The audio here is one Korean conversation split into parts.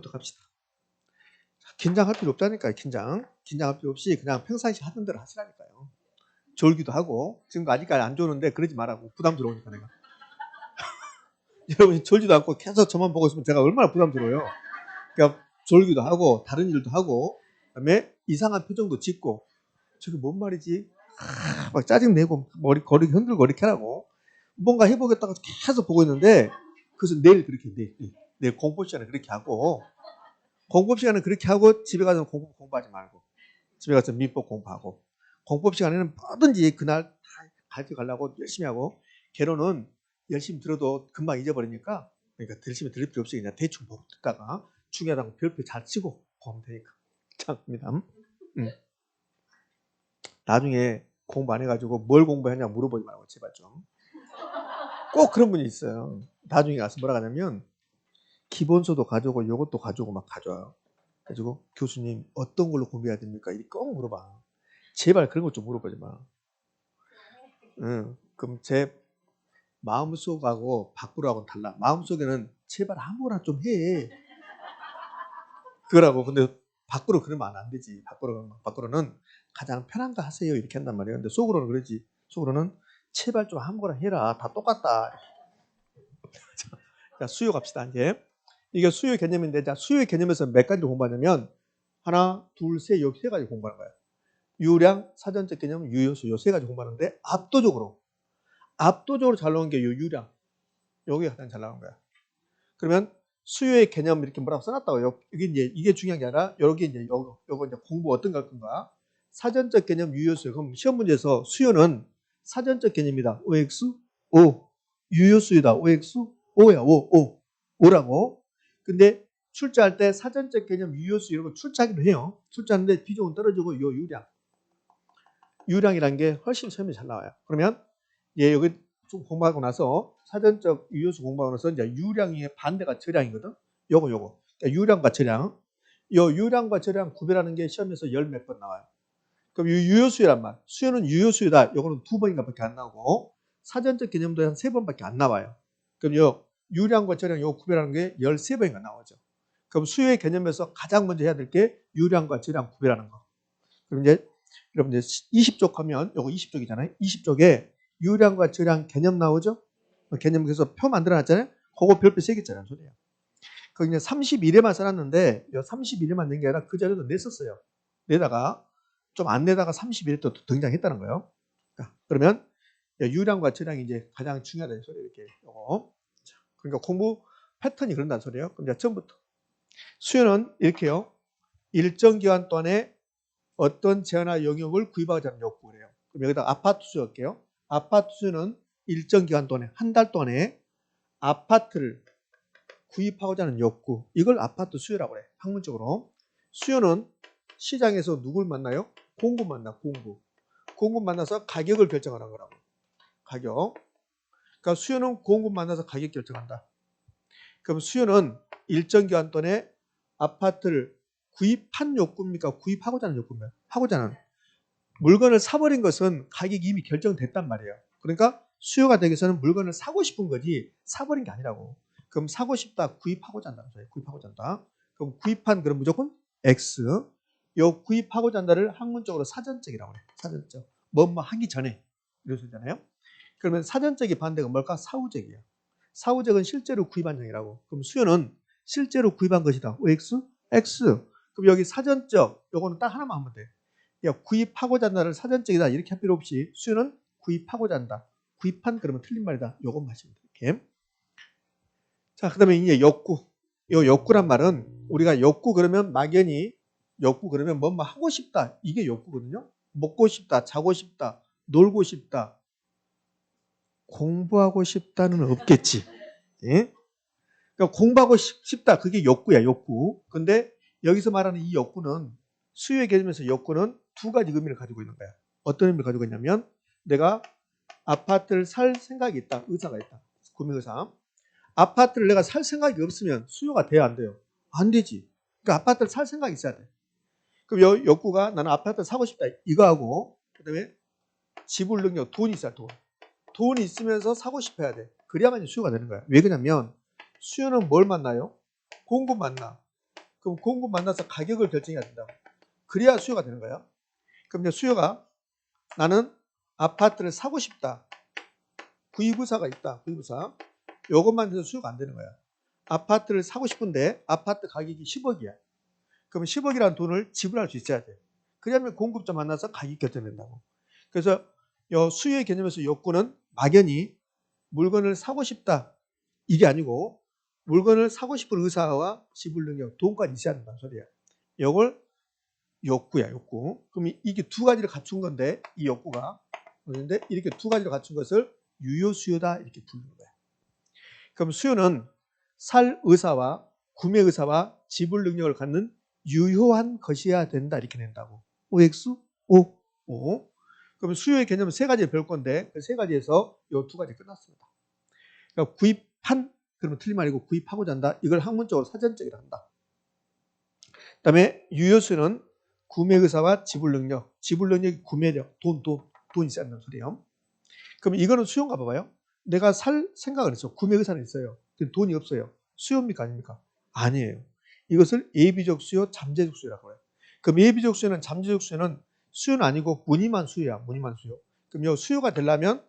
합시다. 긴장할 필요 없다니까요. 긴장할 필요 없이 그냥 평상시 하던 대로 하시라니까요. 졸기도 하고 지금 아직까지 안 졸는데 그러지 말라고. 부담 들어오니까 내가. 여러분이 졸지도 않고 계속 저만 보고 있으면 제가 얼마나 부담스러워요. 그러니까 졸기도 하고 다른 일도 하고 그다음에 이상한 표정도 짓고 저게 뭔 말이지? 막 짜증내고 머리 거리기 흔들고 이렇게 하라고 뭔가 해보겠다고 계속 보고 있는데 그래서 내일 그렇게 내일 공부 시간에 그렇게 하고 공부 시간은 그렇게 하고 집에 가서 공부하지 말고 집에 가서 민법 공부하고 공법 시간에는 뭐든지 그날 다 가르쳐 가려고 열심히 하고 개론은 열심히 들어도 금방 잊어버리니까 그러니까 열심히 들을 필요 없이 그냥 대충 보고 듣다가 중요하다고 별표 잘 치고 보면 되니까. 참입니다. 나중에 공부 안 해가지고 뭘 공부했냐고 물어보지 말고 제발 좀. 꼭 그런 분이 있어요. 나중에 가서 뭐라 하냐면 기본서도 가져오고 이것도 가져오고 막 가져와요. 그래가지고 교수님 어떤 걸로 공부해야 됩니까? 이렇게 꼭 물어봐. 제발 그런 것 좀 물어보지 마. 그럼 제 마음속하고 밖으로하고는 달라. 마음속에는 제발 아무거나 좀 해. 그거라고. 근데 밖으로 그러면 안 되지. 밖으로는 가장 편한 거 하세요. 이렇게 한단 말이에요. 근데 속으로는 그러지. 속으로는 제발 좀 아무거나 해라. 다 똑같다. 자, 수요 갑시다. 이게 수요 개념인데, 자, 수요 개념에서 몇 가지를 공부하냐면, 하나, 둘, 셋, 여기 세 가지 공부하는 거예요. 유량, 사전적 개념, 유효수, 요 세 가지 공부하는데, 압도적으로 잘 나온 게 요 유량. 여기가 가장 잘 나온 거야. 그러면 수요의 개념 이렇게 뭐라고 써놨다고요. 여기 이제 이게 중요한 게 아니라, 여기 이제 요거 이제 공부 어떤 걸 건가? 사전적 개념, 유효수. 그럼 시험 문제에서 수요는 사전적 개념이다. OX, O. 유효수이다. OX, O야. O. O라고. 근데 출제할 때 사전적 개념, 유효수 이런 거 출제하기도 해요. 출제하는데 비중은 떨어지고 요 유량이라는 게 훨씬 시험이 잘 나와요. 그러면 얘 여기 좀 공부하고 나서 사전적 유효수 공부하고 나서 이제 유량의 반대가 저량이거든. 요거. 그러니까 유량과 저량. 요 유량과 저량 구별하는 게 시험에서 열 몇 번 나와요. 그럼 유효수란 말. 수요는 유효수이다. 요거는 2번인가밖에 안 나오고 사전적 개념도 한 3번밖에 안 나와요. 그럼 요 유량과 저량 요 구별하는 게 13번인가 나오죠. 그럼 수요의 개념에서 가장 먼저 해야 될 게 유량과 저량 구별하는 거. 그럼 이제 여러분 이제 20쪽 하면 요거 20쪽이잖아요. 20쪽에 유량과 저량 개념 나오죠? 개념 그래서 표 만들어 놨잖아요. 그거 별표 3개 짜리란 소리예요. 그 이제 31회만 써놨는데 요 31회만 낸 게 아니라 그 자료도 냈었어요. 내다가 좀 안 내다가 31회 또 등장했다는 거예요. 그러면 유량과 저량이 이제 가장 중요하다는 소리예요. 이렇게 요거. 그러니까 공부 패턴이 그런다는 소리예요. 그럼 이제 처음부터 수요는 이렇게요. 일정 기간 동안에 어떤 제한화 영역을 구입하자는 욕구래요. 그럼 여기다 아파트 수 할게요. 아파트 수는 일정 기간 동안에 한 달 동안에 아파트를 구입하고자 하는 욕구. 이걸 아파트 수요라고 그래. 학문적으로. 수요는 시장에서 누굴 만나요? 공급 만나. 공급 만나서 가격을 결정하는 거라고. 가격. 그러니까 수요는 공급 만나서 가격 결정한다. 그럼 수요는 일정 기간 동안에 아파트를 구입한 욕구입니까? 구입하고자 하는 욕구입니까? 하고자 하는. 물건을 사버린 것은 가격이 이미 결정됐단 말이에요. 그러니까 수요가 되기 위해서는 물건을 사고 싶은 거지 사버린 게 아니라고. 그럼 사고 싶다, 구입하고자 한다는 소리예요. 구입하고자 한다. 그럼 구입한 그럼 무조건 X. 요 구입하고자 한다를 학문적으로 사전적이라고 해요. 사전적. 뭐뭐 하기 전에. 이런 소리잖아요. 그러면 사전적의 반대가 뭘까? 사후적이에요. 사후적은 실제로 구입한 정이라고. 그럼 수요는 실제로 구입한 것이다. OX? X. 그럼 여기 사전적, 요거는 딱 하나만 하면 돼. 야, 구입하고자 한다를 사전적이다. 이렇게 할 필요 없이 수요는 구입하고자 한다. 구입한 그러면 틀린 말이다. 요것만 하시면 돼. 이렇게. 자, 그 다음에 이제 욕구. 요 욕구란 말은 우리가 욕구 그러면 막연히 욕구 그러면 뭐뭐 하고 싶다. 이게 욕구거든요. 먹고 싶다. 자고 싶다. 놀고 싶다. 공부하고 싶다는 없겠지. 예? 그러니까 공부하고 싶다. 그게 욕구야, 욕구. 근데 여기서 말하는 이 욕구는 수요의 개념에서 욕구는 두 가지 의미를 가지고 있는 거야. 어떤 의미를 가지고 있냐면 내가 아파트를 살 생각이 있다. 의사가 있다. 구매의사. 아파트를 내가 살 생각이 없으면 수요가 돼야 안 돼요? 안 되지. 그러니까 아파트를 살 생각이 있어야 돼. 그럼 욕구가 나는 아파트를 사고 싶다. 이거하고 그다음에 지불 능력, 돈이 있어야 돈. 돈이 있으면서 사고 싶어야 돼. 그래야만 수요가 되는 거야. 왜 그러냐면 수요는 뭘 만나요? 공급 만나. 그럼 공급 만나서 가격을 결정해야 된다고. 그래야 수요가 되는 거야. 그럼 이제 수요가 나는 아파트를 사고 싶다. 구입의사가 있다. 구입의사. 요것만 해서 수요가 안 되는 거야. 아파트를 사고 싶은데 아파트 가격이 10억이야. 그럼 10억이라는 돈을 지불할 수 있어야 돼. 그러면 공급자 만나서 가격 결정된다고. 그래서 요 수요의 개념에서 욕구는 막연히 물건을 사고 싶다. 이게 아니고 물건을 사고 싶은 의사와 지불 능력, 돈까지 있어야 된다는 소리야. 요걸 욕구야, 욕구. 그럼 이게 두 가지를 갖춘 건데 이 욕구가 그런데 이렇게 두 가지를 갖춘 것을 유효 수요다 이렇게 부르는 거야. 그럼 수요는 살 의사와 구매 의사와 지불 능력을 갖는 유효한 것이어야 된다 이렇게 낸다고. OX? O. 그럼 수요의 개념은 세 가지를 배울 건데 그 세 가지에서 이 두 가지 끝났습니다. 그러니까 구입한 그러면 틀린 말이고 구입하고자 한다. 이걸 학문적으로 사전적이라 한다. 그 다음에 유효 수요는 구매 의사와 지불 능력, 지불 능력이 구매력, 돈 있어야 한다는 소리예요. 그럼 이거는 수요인가 봐봐요. 내가 살 생각을 했어. 구매 의사는 있어요. 근데 돈이 없어요. 수요입니까 아닙니까? 아니에요. 이것을 예비적 수요, 잠재적 수요라고 해요. 그럼 예비적 수요는 잠재적 수요는 수요는 아니고 무늬만 수요야. 무늬만 수요. 그럼 이 수요가 되려면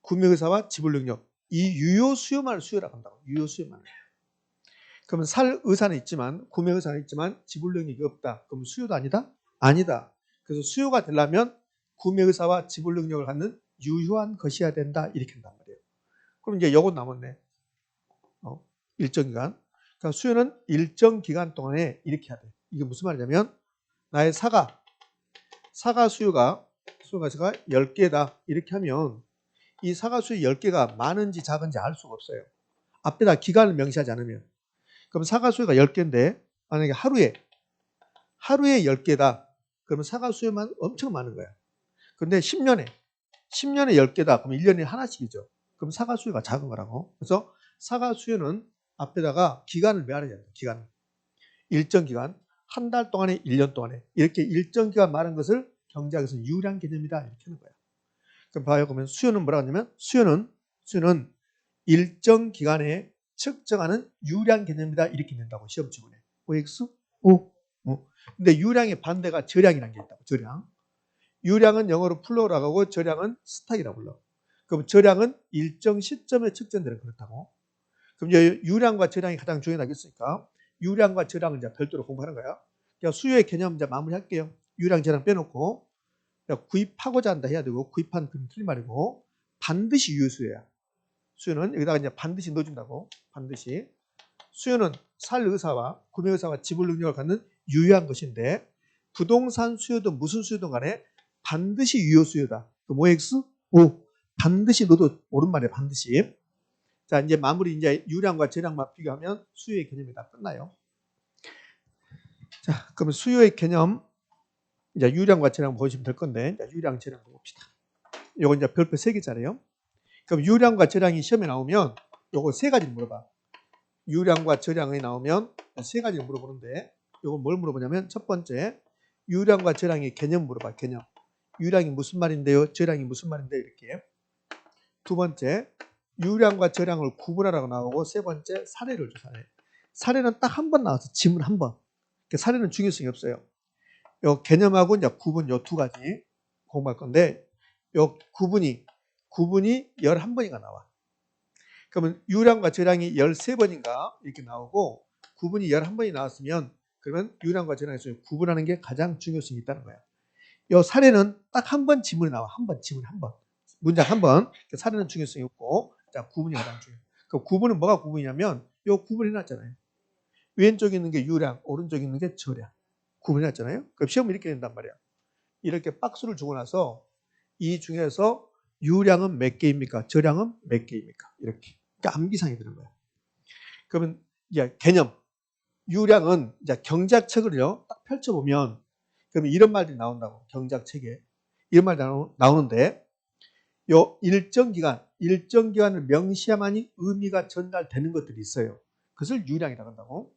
구매 의사와 지불 능력 이 유효 수요만을 수요라고 한다고. 유효 수요만. 그러면 살 의사는 있지만 구매 의사는 있지만 지불 능력이 없다. 그럼 수요도 아니다? 아니다. 그래서 수요가 되려면 구매 의사와 지불 능력을 갖는 유효한 것이어야 된다. 이렇게 한단 말이에요. 그럼 이제 요건 남았네. 일정 기간. 그러니까 수요는 일정 기간 동안에 이렇게 해야 돼. 이게 무슨 말이냐면 나의 사과 수요가 10개다. 이렇게 하면 이 사과 수요 10개가 많은지 작은지 알 수가 없어요. 앞에다 기간을 명시하지 않으면. 그럼 사과 수요가 10개인데 만약에 하루에 10개다. 그러면 사과 수요만 엄청 많은 거야. 근데 10년에 10개다. 그럼 1년에 하나씩이죠. 그럼 사과 수요가 작은 거라고. 그래서 사과 수요는 앞에다가 기간을 매하느냐. 기간. 일정 기간. 한 달 동안에 1년 동안에. 이렇게 일정 기간 말한 것을 경제학에서 유량 개념이다. 이렇게 하는 거야. 그럼 봐요. 그러면 수요는 뭐라고 하냐면 수요는 일정 기간에 측정하는 유량 개념이다. 이렇게 낸다고. 시험 지문에. OX? O. 근데 유량의 반대가 저량이라는 게 있다고. 저량. 유량은 영어로 플로우라고 하고 저량은 스탁이라고 불러. 그럼 저량은 일정 시점에 측정되는 그렇다고. 그럼 이제 유량과 저량이 가장 중요하겠으니까 유량과 저량을 이제 별도로 공부하는 거야. 그러니까 수요의 개념 이제 마무리할게요. 유량, 저량 빼놓고 구입하고자 한다 해야 되고 구입한 그럼 틀린 말이고 반드시 유효수요야. 수요는 여기다가 이제 반드시 넣어준다고. 반드시. 수요는 살 의사와 구매 의사와 지불 능력을 갖는 유효한 것인데 부동산 수요도 무슨 수요든 간에 반드시 유효 수요다. 그럼 OX? O. 반드시 넣어도 옳은 말이에요. 반드시. 자, 이제 마무리 이제 유량과 저량만 비교하면 수요의 개념이 다 끝나요. 자, 그러면 수요의 개념 이제 유량과 저량 보시면 될 건데 이제 유량, 저량 봅시다. 요거 이제 별표 3개짜리요. 그럼 유량과 저량이 시험에 나오면 요거 3가지를 물어봐. 유량과 저량이 나오면 3가지를 물어보는데 요거 뭘 물어보냐면 첫 번째 유량과 저량의 개념 물어봐. 개념. 유량이 무슨 말인데요? 저량이 무슨 말인데요? 이렇게. 두 번째 유량과 저량을 구분하라고 나오고 세 번째 사례를 줘. 사례는 딱 한 번 나와서 지문 한 번. 사례는 중요성이 없어요. 요 개념하고 이제 구분 요 두 가지 공부할 건데 요 구분이 11번인가 나와. 그러면 유량과 저량이 13번인가 이렇게 나오고 구분이 11번이 나왔으면 그러면 유량과 저량에서 구분하는 게 가장 중요성이 있다는 거야. 요 사례는 딱 한 번 지문이 나와. 한 번 지문 한 번. 문장 한 번. 사례는 중요성이 없고 자 구분이 가장 중요해. 그 구분은 뭐가 구분이냐면 요 구분해 놨잖아요. 왼쪽에 있는 게 유량, 오른쪽에 있는 게 저량. 구분해 놨잖아요. 그럼 시험은 이렇게 된단 말이야. 이렇게 박스를 주고 나서 이 중에서 유량은 몇 개입니까? 저량은 몇 개입니까? 이렇게. 그러니까 암기상이 되는 거야. 그러면 이제 개념. 유량은 이제 경제학책을요, 딱 펼쳐보면, 그러면 이런 말들이 나온다고. 경제학책에. 이런 말이 나오는데, 요 일정 기간을 명시해야만이 의미가 전달되는 것들이 있어요. 그것을 유량이라고 한다고.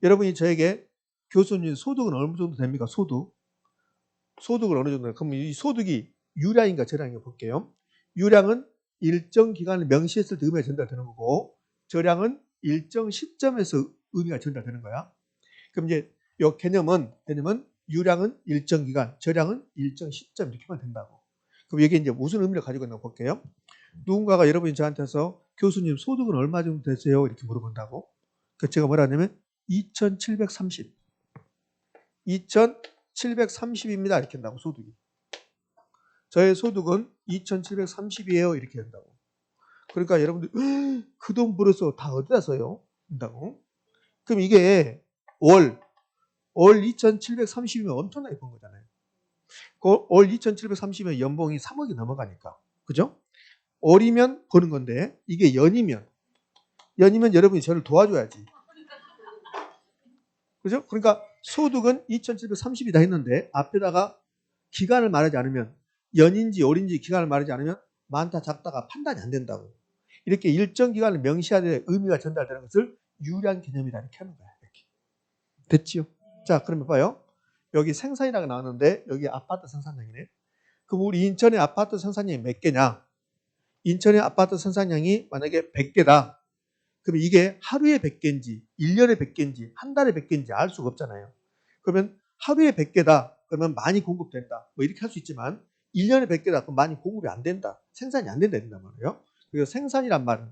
여러분이 저에게 교수님 소득은 어느 정도 됩니까? 소득은 어느 정도? 그럼 이 소득이 유량인가 저량인가 볼게요. 유량은 일정 기간을 명시했을 때 의미가 전달되는 거고 저량은 일정 시점에서 의미가 전달되는 거야. 그럼 이제 요 개념은 유량은 일정 기간, 저량은 일정 시점 이렇게만 된다고. 그럼 이게 이제 무슨 의미를 가지고 있나 볼게요. 누군가가 여러분이 저한테서 교수님 소득은 얼마 정도 되세요? 이렇게 물어본다고. 그 제가 뭐라 하냐면 2,730. 2,730입니다. 이렇게 한다고 소득이. 저의 소득은 2,730이에요. 이렇게 한다고. 그러니까 여러분들 그 돈 벌어서 다 어디다 써요? 한다고. 그럼 이게 월 2,730이면 엄청나게 번 거잖아요. 월 2,730이면 연봉이 3억이 넘어가니까. 그죠? 월이면 버는 건데 이게 연이면 여러분이 저를 도와줘야지. 그죠? 그러니까 소득은 2,730이다 했는데 앞에다가 기간을 말하지 않으면 연인지 월인지 기간을 말하지 않으면 많다 작다가 판단이 안 된다고. 이렇게 일정 기간을 명시해야 될 의미가 전달되는 것을 유량 개념이다 이렇게 하는 거야. 이렇게. 됐지요? 자, 그러면 봐요. 여기 생산이라고 나왔는데 여기 아파트 생산량이네. 그럼 우리 인천의 아파트 생산량이 몇 개냐? 인천의 아파트 생산량이 만약에 100개다. 그러면 이게 하루에 100개인지 1년에 100개인지 한 달에 100개인지 알 수가 없잖아요. 그러면 하루에 100개다. 그러면 많이 공급된다. 뭐 이렇게 할 수 있지만 1년에 100개다. 그럼 많이 공급이 안 된다. 생산이 안 된다. 된단 말이에요. 그리고 생산이란 말은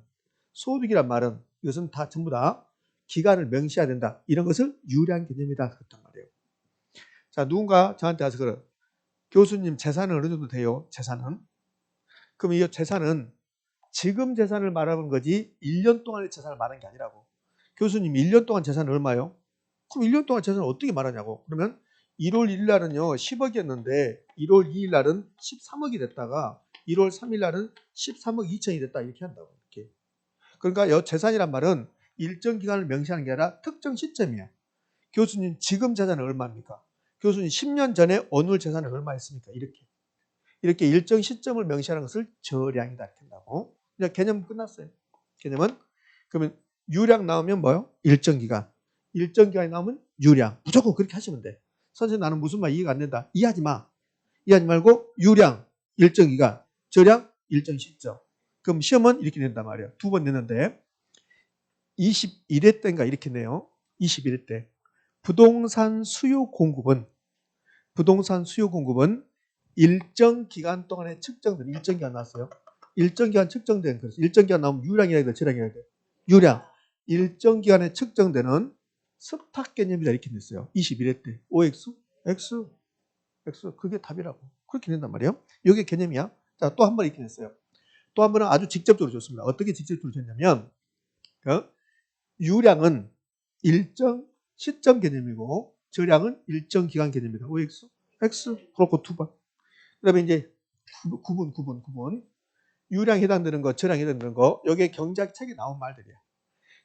소득이란 말은 이것은 다 전부 다 기간을 명시해야 된다. 이런 것을 유량 개념이다. 그랬단 말이에요. 자, 누군가 저한테 와서 그래. 교수님 재산은 어느 정도 돼요? 재산은? 그럼 이 재산은 지금 재산을 말하는 거지 1년 동안의 재산을 말하는 게 아니라고. 교수님 1년 동안 재산은 얼마요? 그럼 1년 동안 재산을 어떻게 말하냐고. 그러면 1월 1일 날은요 10억이었는데 1월 2일 날은 13억이 됐다가 1월 3일 날은 13억 2천이 됐다 이렇게 한다고. 이렇게. 그러니까 이 재산이란 말은 일정 기간을 명시하는 게 아니라 특정 시점이야. 교수님 지금 재산은 얼마입니까? 교수님 10년 전에 어느 재산이 얼마였습니까? 이렇게 일정 시점을 명시하는 것을 저량이다 이렇게 한다고. 그냥 개념 끝났어요. 개념은 그러면 유량 나오면 뭐요? 일정 기간. 일정 기간이 나오면 유량. 무조건 그렇게 하시면 돼. 선생님 나는 무슨 말 이해가 안 된다. 이해하지 마. 이해하지 말고 유량 일정 기간, 저량 일정 시점. 그럼 시험은 이렇게 낸단 말이에요. 두 번 내는데 21회 때인가 이렇게 내요. 21회 때. 부동산 수요 공급은 일정 기간 동안에 측정된 일정 기간 나왔어요. 일정 기간 측정된 그래서 일정 기간 나오면 유량이라야 돼, 저량이라야 돼. 유량. 일정 기간에 측정되는 스탁 개념이다 이렇게 냈어요. 21회 때. OX, X 그게 답이라고. 그렇게 낸단 말이에요. 이게 개념이야. 자, 또 한 번 이렇게 냈어요. 또 한 번은 아주 직접적으로 줬습니다. 어떻게 직접적으로 줬냐면 유량은 일정 시점 개념이고 저량은 일정 기간 개념이다. OX, X 그렇고 두 번. 그다음에 이제 구분. 유량에 해당되는 거, 저량에 해당되는 거. 여기에 경제학 책에 나온 말들이야.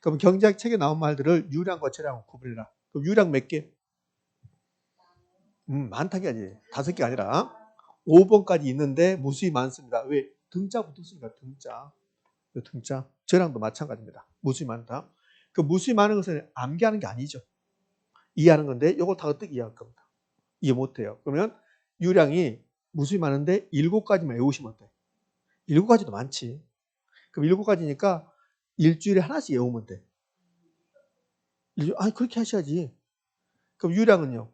그럼 경제학 책에 나온 말들을 유량과 저량으로 구분해라. 그럼 유량 몇 개? 많다는 게 아니에요. 5개 아니라 5번까지 있는데 무수히 많습니다. 왜? 등자 붙었으니까 등자. 저량도 마찬가지입니다. 무수히 많다. 그 무수히 많은 것은 암기하는 게 아니죠. 이해하는 건데 이걸 다 어떻게 이해할 겁니다. 이해 못해요. 그러면 유량이 무수히 많은데 7가지만 외우시면 돼. 7가지도 많지. 그럼 7가지니까 일주일에 하나씩 외우면 돼. 아니 그렇게 하셔야지. 그럼 유량은요.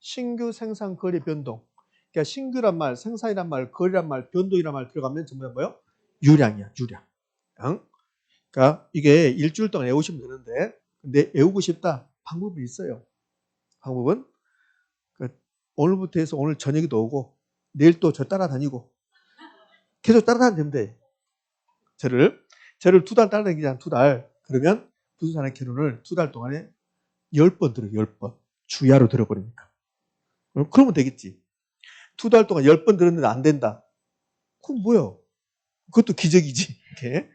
신규 생산 거래 변동. 그러니까 신규란 말, 생산이란 말, 거래란 말, 변동이란 말 들어가면 전부 다 뭐예요? 유량이야. 유량. 그러니까 이게 일주일 동안 외우시면 되는데 근데 외우고 싶다. 방법이 있어요. 방법은 오늘부터 해서 오늘 저녁에도 오고 내일 또 저 따라다니고 계속 따라다니면 돼. 저를 2달 따라다니기 전 2달. 그러면 부동산의 결혼을 2달 동안에 10번 들어요. 10번. 주야로 들어버리니까. 그러면 되겠지. 2달 동안 10번 들었는데 안 된다. 그럼 뭐야? 그것도 기적이지. 이렇게.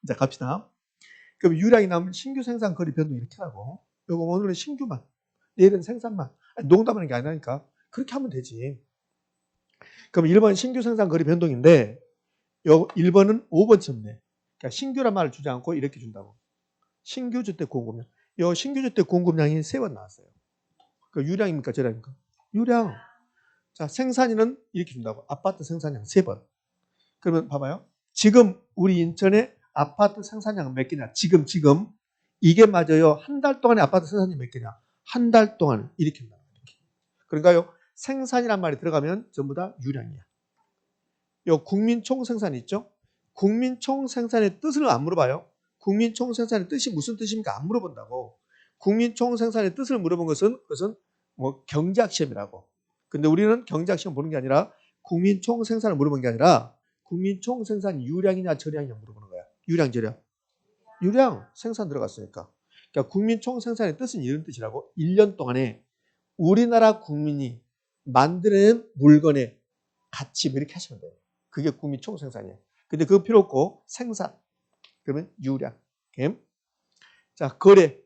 자, 갑시다. 그럼 유량이 나오면 신규 생산 거리 변동 이렇게 하고 요거 오늘은 신규만 내일은 생산만. 아니, 농담하는 게 아니라니까. 그렇게 하면 되지. 그럼 1번 신규 생산 거리 변동인데 요 1번은 5번쯤 내. 그러니까 신규란 말을 주지 않고 이렇게 준다고. 신규 주택 공급량. 요 신규 주택 공급량이 3번 나왔어요. 그 유량입니까? 저량입니까? 유량. 자, 생산인은 이렇게 준다고. 아파트 생산량 3번. 그러면 봐봐요. 지금 우리 인천의 아파트 생산량은 몇 개냐? 지금 이게 맞아요. 한 달 동안에 아파트 생산이 몇 개냐? 한 달 동안 이렇게 한다. 그러니까요. 생산이란 말이 들어가면 전부 다 유량이야. 요 국민 총생산 있죠? 국민 총생산의 뜻을 안 물어봐요. 국민 총생산의 뜻이 무슨 뜻입니까? 안 물어본다고. 국민 총생산의 뜻을 물어본 것은 그것은 뭐 경제학 시험이라고. 근데 우리는 경제학 시험 보는 게 아니라 국민 총생산을 물어본 게 아니라 국민 총생산 유량이냐 저량이냐 물어보는 거야. 유량 저량. 유량 생산 들어갔으니까. 그러니까 국민 총생산의 뜻은 이런 뜻이라고. 1년 동안에 우리나라 국민이 만드는 물건의 가치 뭐 이렇게 하시면 돼요. 그게 국민 총생산이에요. 근데 그거 필요 없고 생산. 그러면 유량. 오케이? 자, 거래.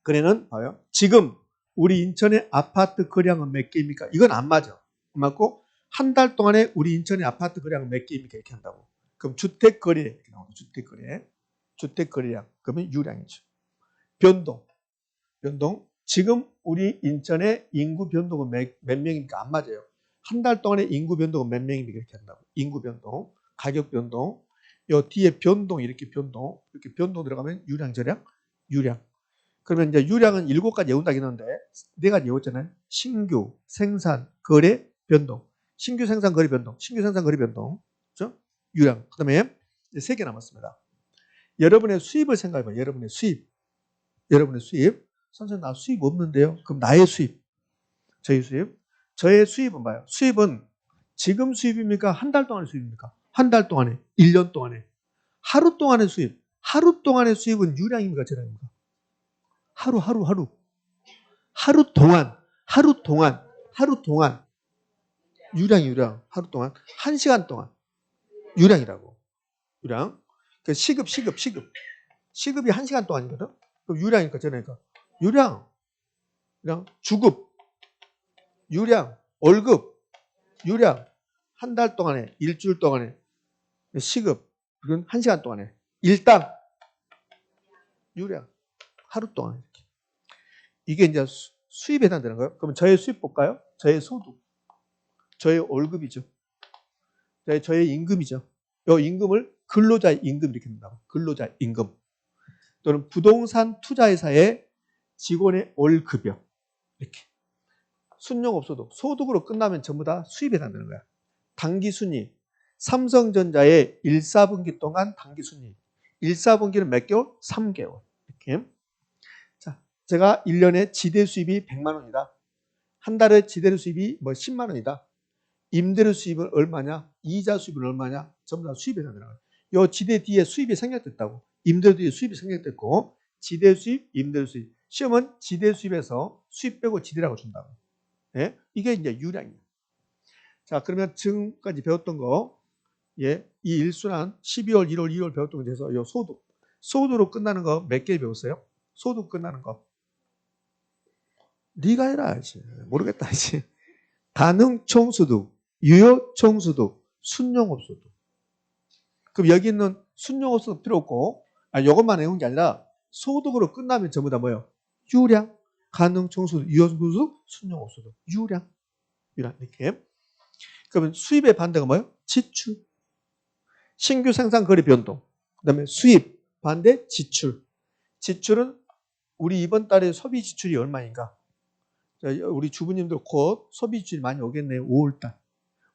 거래는 봐요. 지금 우리 인천의 아파트 거래량은 몇 개입니까? 이건 안 맞아. 안 맞고 한 달 동안에 우리 인천의 아파트 거래량은 몇 개입니까? 이렇게 한다고. 그럼 주택 거래 이렇게 나오죠. 주택 거래. 주택 거래량. 그러면 유량이죠. 변동. 변동. 지금 우리 인천의 인구 변동은 몇 명입니까? 안 맞아요. 한 달 동안의 인구 변동은 몇 명입니까? 이렇게 한다고. 인구 변동, 가격 변동, 요 뒤에 변동 이렇게 변동 들어가면 유량, 저량, 유량. 그러면 이제 유량은 7가지 외운다고 했는데 4가지 외웠잖아요. 신규, 생산, 거래, 변동. 신규 생산, 거래, 변동. 신규 생산, 거래, 변동. 그렇죠? 유량. 그다음에 이제 3개 남았습니다. 여러분의 수입을 생각해봐요. 여러분의 수입. 여러분의 수입. 선생님 나 수입 없는데요. 그럼 나의 수입. 저희 수입. 저의 수입은 봐요. 수입은 지금 수입입니까? 한 달 동안의 수입입니까? 한 달 동안에, 1년 동안에. 하루 동안의 수입. 하루 동안의 수입은 유량입니까? 저량입니까? 하루. 하루 동안. 유량. 하루 동안. 1시간 동안. 유량이라고. 유량. 그 시급이 1시간 동안이거든? 그럼 유량이니까 저량이니까. 유량. 주급. 유량. 월급. 유량. 한 달 동안에, 일주일 동안에. 시급. 그건 1시간 동안에. 일당. 유량. 하루 동안. 이게 이제 수입에 해당되는 거예요. 그럼 저의 수입 볼까요? 저의 소득. 저의 월급이죠. 저의 임금이죠. 이 임금을 근로자 임금 이렇게 한다고. 근로자 임금. 또는 부동산 투자회사의 직원의 월급여. 이렇게. 순용업소득. 소득으로 끝나면 전부 다 수입에 해당되는 거야. 당기순이익. 삼성전자의 1, 4분기 동안 당기순이익. 1, 4분기는 몇 개월? 3개월. 이렇게. 자, 제가 1년에 지대 수입이 100만 원이다. 한 달에 지대 수입이 뭐 10만 원이다. 임대료 수입은 얼마냐? 이자 수입은 얼마냐? 전부 다 수입에 해당되는 거야. 요 지대 뒤에 수입이 생략됐다고. 임대료 뒤에 수입이 생략됐고 지대 수입, 임대료 수입. 시험은 지대 수입에서 수입 빼고 지대라고 준다고. 예? 이게 이제 유량이에요. 자, 그러면 지금까지 배웠던 거, 예, 이 일순환 12월, 1월, 2월 배웠던 거 돼서 요 소득. 소득으로 끝나는 거 몇 개 배웠어요? 소득 끝나는 거. 네가 해라, 이제. 모르겠다, 이제. 가능총소득, 유효총소득, 순용업소득. 그럼 여기 있는 순용업소득 필요 없고, 이것만 외운 게 아니라 소득으로 끝나면 전부 다 뭐예요? 유량, 가능총소득, 유효총소득, 순용업소득, 유량. 이렇게. 그러면 수입의 반대가 뭐예요? 지출. 신규 생산 거래 변동. 그 다음에 수입, 반대 지출. 지출은 우리 이번 달에 소비 지출이 얼마인가? 자, 우리 주부님들 곧 소비 지출이 많이 오겠네요. 5월달.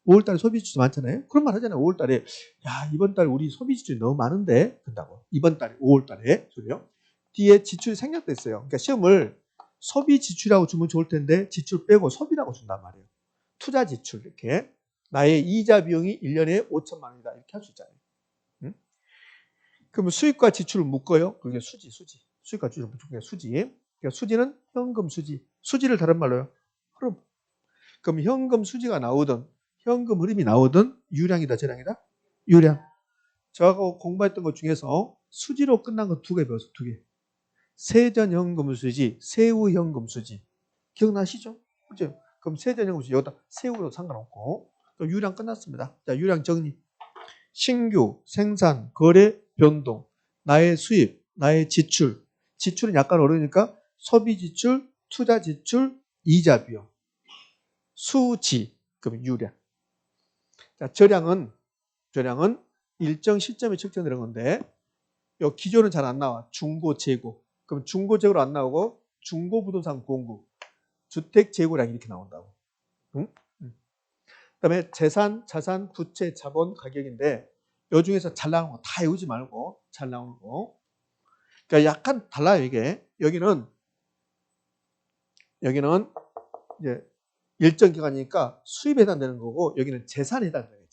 5월달에 소비 지출이 많잖아요. 그런 말 하잖아요. 5월달에 야 이번 달 우리 소비 지출이 너무 많은데 그런다고. 이번 달에 5월달에 소리요. 뒤에 지출이 생략됐어요. 그러니까 시험을 소비 지출이라고 주면 좋을 텐데 지출 빼고 소비라고 준단 말이에요. 투자 지출 이렇게. 나의 이자 비용이 1년에 5천만 원이다. 이렇게 할 수 있잖아요. 응? 그러면 수입과 지출을 묶어요. 그게 수지. 수입과 지출을 묶는 게 수지. 그러니까 수지는 현금 수지. 수지를 다른 말로요. 흐름. 그럼 현금 수지가 나오든 현금 흐름이 나오든 유량이다 저량이다? 유량. 저하고 공부했던 것 중에서 수지로 끝난 거 2개 배웠어. 2개. 세전현금 수지, 세후현금 수지. 기억나시죠? 그죠? 그럼 세전현금 수지 여기다 세후로 상관없고 유량 끝났습니다. 자, 유량 정리. 신규, 생산, 거래, 변동. 나의 수입, 나의 지출. 지출은 약간 어려우니까 소비 지출, 투자 지출, 이자 비용. 수지, 그럼 유량. 자, 저량은 일정 시점에 측정되는 건데 요 기존은 잘 안 나와. 중고 재고. 그럼 중고 재고로 안 나오고 중고 부동산 공급, 주택 재고량이 이렇게 나온다고. 응? 그다음에 재산, 자산, 부채, 자본, 가격인데 요 중에서 잘 나오는 거 다 외우지 말고 잘 나오는 거. 그러니까 약간 달라요 이게. 여기는 이제 일정 기간이니까 수입에 해당되는 거고 여기는 재산에 해당되는 거예요.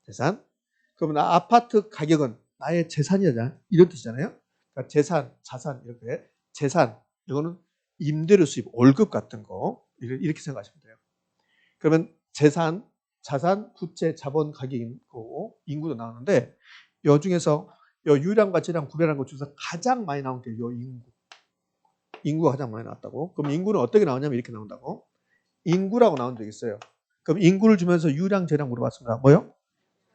재산. 그러면 아파트 가격은 나의 재산이잖아. 이런 뜻이잖아요. 그러니까 재산, 자산 이렇게 재산 이거는 임대료 수입, 월급 같은 거 이렇게 생각하시면 돼요. 그러면 재산, 자산, 부채, 자본 가격인 거고 인구도 나오는데 요 중에서 요 유량과 재량 구별한 것 중에서 가장 많이 나온 게 요 인구. 인구가 가장 많이 나왔다고. 그럼 인구는 어떻게 나오냐면 이렇게 나온다고. 인구라고 나온 적이 있어요. 그럼 인구를 주면서 유량, 재량 물어봤습니다. 뭐요?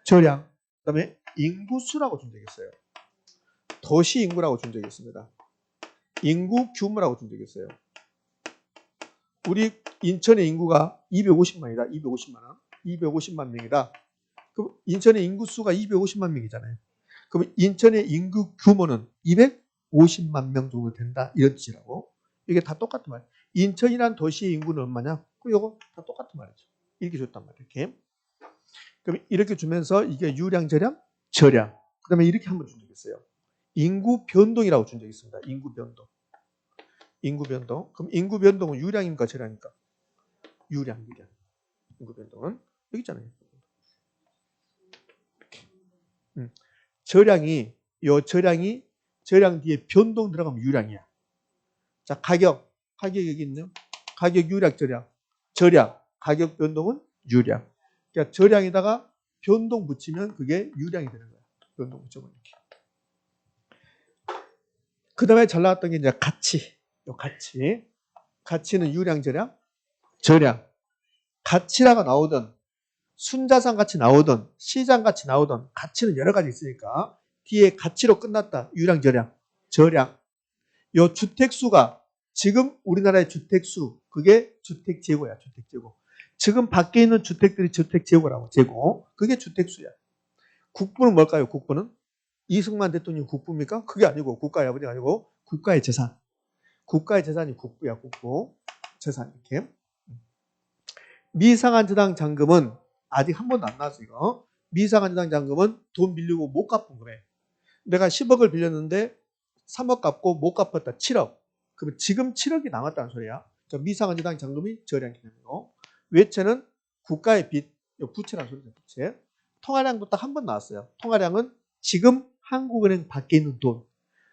저량. 그다음에 인구수라고 준 적이 있어요. 도시 인구라고 준 적이 있습니다. 인구 규모라고 준 적이 있어요. 우리 인천의 인구가 250만이다. 250만. 250만 명이다. 그럼 인천의 인구수가 250만 명이잖아요. 그럼 인천의 인구 규모는 250만 명 정도 된다. 이런 뜻이라고. 이게 다 똑같은 말이에요. 인천이란 도시의 인구는 얼마냐? 그 요거 다 똑같은 말이죠. 이렇게 줬단 말이에요. 이렇게. 그럼 이렇게 주면서 이게 유량, 저량, 저량. 그 다음에 이렇게 한번 준 적이 있어요. 인구 변동이라고 준 적이 있습니다. 인구 변동. 인구 변동. 그럼 인구 변동은 유량입니까? 저량입니까? 유량. 인구 변동은 여기 있잖아요. 이렇게. 저량 뒤에 변동 들어가면 유량이야. 자, 가격 여기 있네요. 가격 유량, 저량. 가격 변동은 유량. 그러니까 저량에다가 변동 붙이면 그게 유량이 되는 거야. 변동 붙여보면 이렇게. 그 다음에 잘 나왔던 게 이제 가치. 가치는 유량, 저량. 가치라가 나오든 순자산 가치 나오든 시장 가치 나오든 가치는 여러 가지 있으니까 뒤에 가치로 끝났다. 유량, 저량. 요 주택수가 지금 우리나라의 주택수 그게 주택재고야. 주택재고. 지금 밖에 있는 주택들이 주택재고라고. 재고. 그게 주택수야. 국부는 뭘까요? 국부는? 이승만 대통령 국부입니까? 그게 아니고 국가의 아버지가 아니고 국가의 재산. 국가의 재산이 국부야. 국부. 재산 이렇게. 미상한저당 잔금은 아직 한 번도 안 나왔어 이거. 미상한저당 잔금은 돈 빌리고 못 갚은 거래. 내가 10억을 빌렸는데 3억 갚고 못 갚았다. 7억. 그러면 지금 7억이 남았다는 소리야. 그러니까 미상한저당 잔금이 저량 개념이고 외채는 국가의 빚, 부채라는 소리죠. 부채. 통화량도 딱 한 번 나왔어요. 통화량은 지금 한국은행 밖에 있는 돈.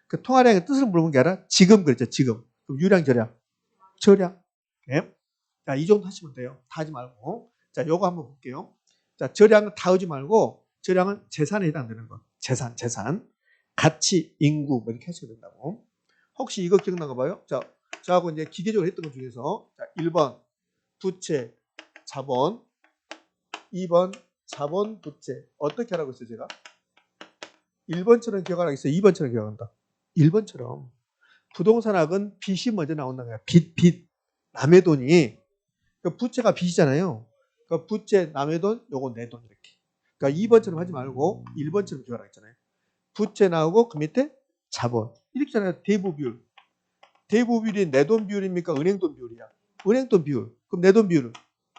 그 통화량의 뜻을 물어본 게 아니라 지금 그랬죠. 지금. 그럼 유량, 저량. 네. 자, 이 정도 하시면 돼요. 다 하지 말고. 자, 요거 한번 볼게요. 자, 저량은 다 하지 말고 저량은 재산에 해당되는 거. 재산. 가치, 인구 뭐 이렇게 하셔야 된다고. 혹시 이거 기억나가 봐요? 자, 저하고 이제 기계적으로 했던 것 중에서 자, 1번 부채, 자본, 2번 자본, 부채. 어떻게 하라고 했어요, 제가? 1번처럼 기억하라고 했어요. 2번처럼 기억한다. 1번처럼. 부동산학은 빚이 먼저 나온다는 거야. 빚. 남의 돈이. 그러니까 부채가 빚이잖아요. 그러니까 부채, 남의 돈, 요거 내 돈 이렇게. 그러니까 2번처럼 하지 말고 1번처럼 기억하라고 했잖아요. 부채 나오고 그 밑에 자본. 이렇게 잖아요. 대부 비율. 대부 비율이 내 돈 비율입니까? 은행 돈 비율이야. 은행 돈 비율. 그럼 내 돈 비율은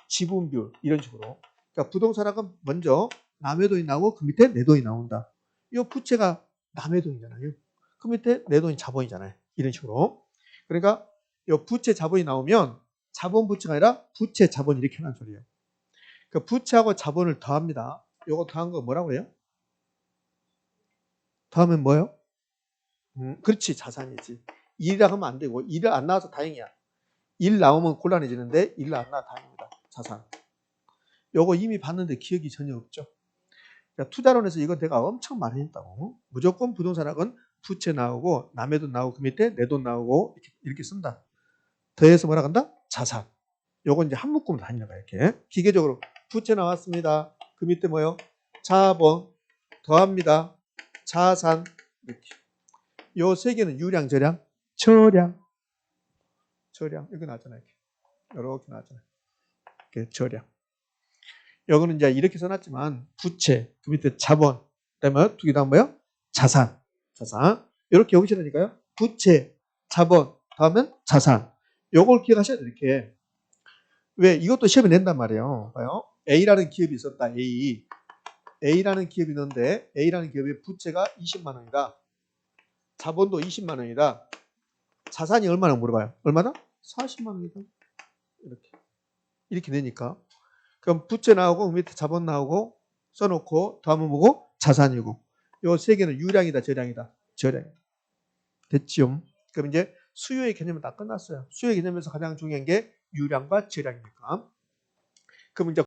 지분 비율. 이런 식으로. 그러니까 부동산학은 먼저 남의 돈이 나오고 그 밑에 내 돈이 나온다. 이 부채가 남의 돈이잖아요. 그 밑에 내 돈이 자본이잖아요. 이런 식으로. 그러니까 이 부채 자본이 나오면 자본 부채가 아니라 부채 자본 이렇게 하는 소리예요. 그 부채하고 자본을 더합니다. 이거 더한 거 뭐라고 해요? 더하면 뭐예요? 그렇지, 자산이지. 일이라 하면 안 되고 일을 안 나와서 다행이야. 일 나오면 곤란해지는데 일 안 나와 다행입니다. 자산. 요거 이미 봤는데 기억이 전혀 없죠. 그러니까 투자론에서 이거 내가 엄청 많이 했다고. 무조건 부동산학은 부채 나오고 남의 돈 나오고 그 밑에 내 돈 나오고 이렇게 쓴다. 더해서 뭐라 한다? 자산. 요거 이제 한 묶음으로 다니는 거야. 이렇게. 기계적으로 부채 나왔습니다. 그 밑에 뭐요? 자본 더합니다. 자산 이렇게. 요 세 개는 유량, 저량. 이렇게 나왔잖아요. 이렇게 나왔잖아요. 이렇게 저량. 요거는 이제 이렇게 써놨지만 부채, 그 밑에 자본, 그다음에 두 개 다음 뭐요? 자산. 자산. 이렇게 오시라니까요. 부채, 자본, 다음은 자산. 요걸 기억하셔야 돼요. 이렇게. 왜? 이것도 시험에 낸단 말이에요. 봐요. A라는 기업이 있었다. A라는 기업이 있는데 A라는 기업의 부채가 20만 원이다. 자본도 20만 원이다. 자산이 얼마나 물어봐요. 얼마나? 40만 원이다. 이렇게 되니까. 그럼 부채 나오고 밑에 자본 나오고 써놓고 다음은 뭐고? 자산이고. 요 세 개는 유량이다, 저량이다. 저량. 됐지요? 그럼 이제 수요의 개념은 다 끝났어요. 수요의 개념에서 가장 중요한 게 유량과 저량이니까. 그럼 이제